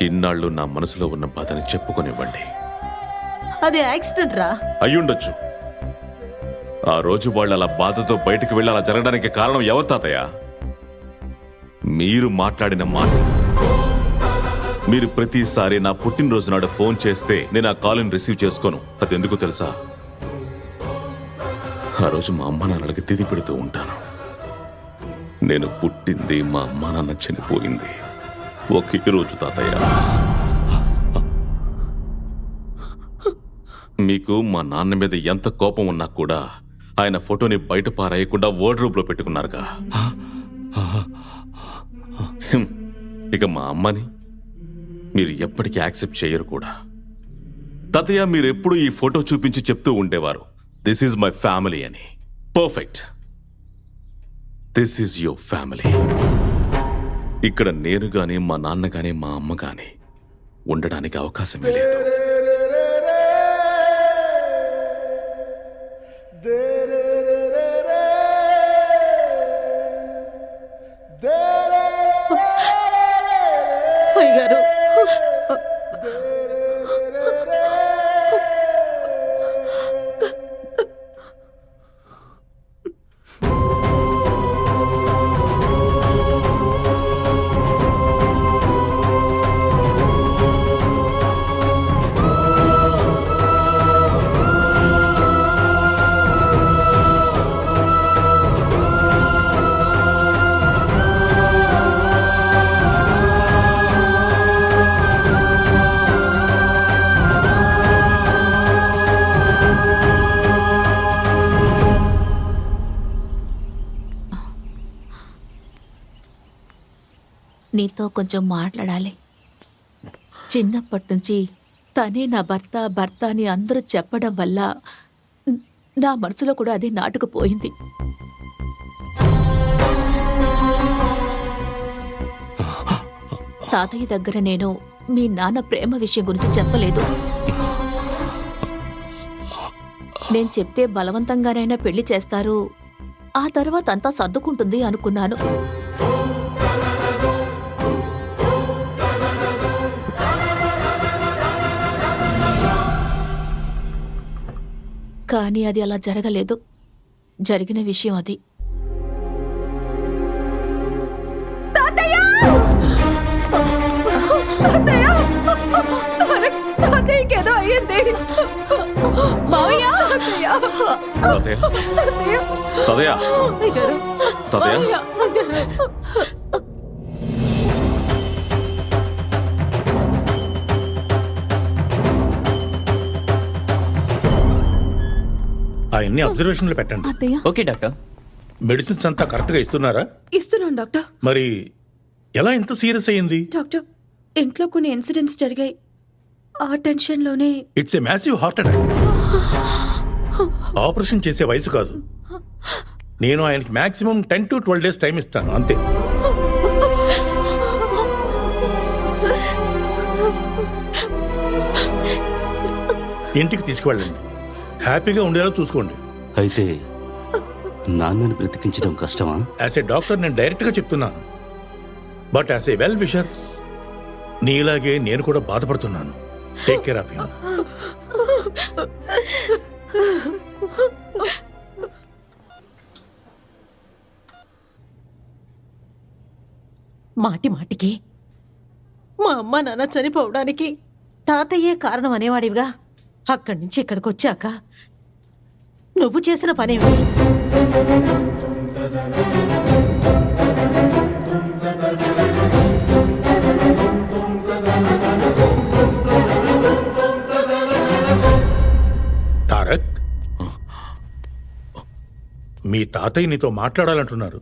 ఇన్నాళ్ళు నా మనసులో ఉన్న బాధని చెప్పుకొనివ్వండి. అది యాక్సిడెంట్ రా. అయ్యుండొచ్చు. ఆ రోజు వాళ్ళు అలా బాధతో బయటికి వెళ్ళి అలా జరగడానికి కారణం ఎవరు తాతయ్య? మీరు మాట్లాడిన మాట. మీరు ప్రతిసారి నా పుట్టినరోజు నాడు ఫోన్ చేస్తే నేను ఆ కాల్ని రిసీవ్ చేసుకోను. అది ఎందుకు తెలుసా? ఆ రోజు మా అమ్మ నాన్నలకి తిది పెడుతూ ఉంటాను. నేను పుట్టింది మా అమ్మ నాన్న చనిపోయింది ఒకే రోజు తాతయ్య. మీకు మా నాన్న మీద ఎంత కోపం ఉన్నా కూడా ఆయన ఫోటోని బయట పారేయకుండా వార్డ్రోబ్ లో పెట్టుకున్నారుగా. ఇక మా అమ్మని మీరు ఎప్పటికీ యాక్సెప్ట్ చేయరు కూడా. తాతయ్య, మీరు ఎప్పుడు ఈ ఫోటో చూపించి చెప్తూ ఉండేవారు, దిస్ ఈజ్ మై ఫ్యామిలీ అని. Perfect. This is your family. ఇక్కడ నేను గాని మా నాన్న గాని మా అమ్మ గాని ఉండడానికి అవకాశమే లేదు. అయ్యగారు, నీతో కొంచెం మాట్లాడాలి. చిన్నప్పటి నుంచి తనే నా భర్త భర్త అని అందరూ చెప్పడం వల్ల నా మనసులో కూడా అదే నాటుకుపోయింది. తాతయ్య దగ్గర నేను మీ నాన్న ప్రేమ విషయం గురించి చెప్పలేదు. నేను చెప్తే బలవంతంగానైనా పెళ్లి చేస్తారు, ఆ తర్వాత అంతా సర్దుకుంటుంది అనుకున్నాను. కానీ అది అలా జరగలేదు. జరిగిన విషయం అది. తాతయ్యకేదో అయ్యింది. మావయ్య, తాతయ్య, తాతయ్య, తాతయ్య. ఆయన్ని అబ్జర్వేషన్లో పెట్టండి. Okay doctor. మెడిసిన్స్ అంతా కరెక్ట్గా ఇస్తున్నారా? ఇస్తున్నాను డాక్టర్. మరి ఎలా ఇంత సీరియస్ అయ్యింది? డాక్టర్, ఇంట్లో కొన్ని ఇన్సిడెంట్స్ జరిగాయి. ఆ టెన్షన్లోనే. It's a massive heart attack. Operation చేసే వయసు కాదు. నేను ఆయనకి మాక్సిమం 10 to 12 days టైం ఇస్తాను, అంతే. ఇంటికి తీసుకువెళ్ళండి, హ్యాపీగా ఉండేలా చూసుకోండి. అయితే నాన్నని బ్రతికించడం కష్టమా? యాజ్ ఏ డాక్టర్ నేను డైరెక్ట్గా చెప్తున్నాను. But as a well wisher నీలాగే నేను కూడా బాధపడుతున్నాను. Take care of him. మాటి మాటికి మా అమ్మ నాన్న చనిపోవడానికి తాతయ్యే కారణం అనేవాడివిగా. అక్కడి నుంచి ఇక్కడికి వచ్చాక నువ్వు చేసిన పనేమి? తారక్, మీ తాతయ్య నీతో మాట్లాడాలంటున్నారు.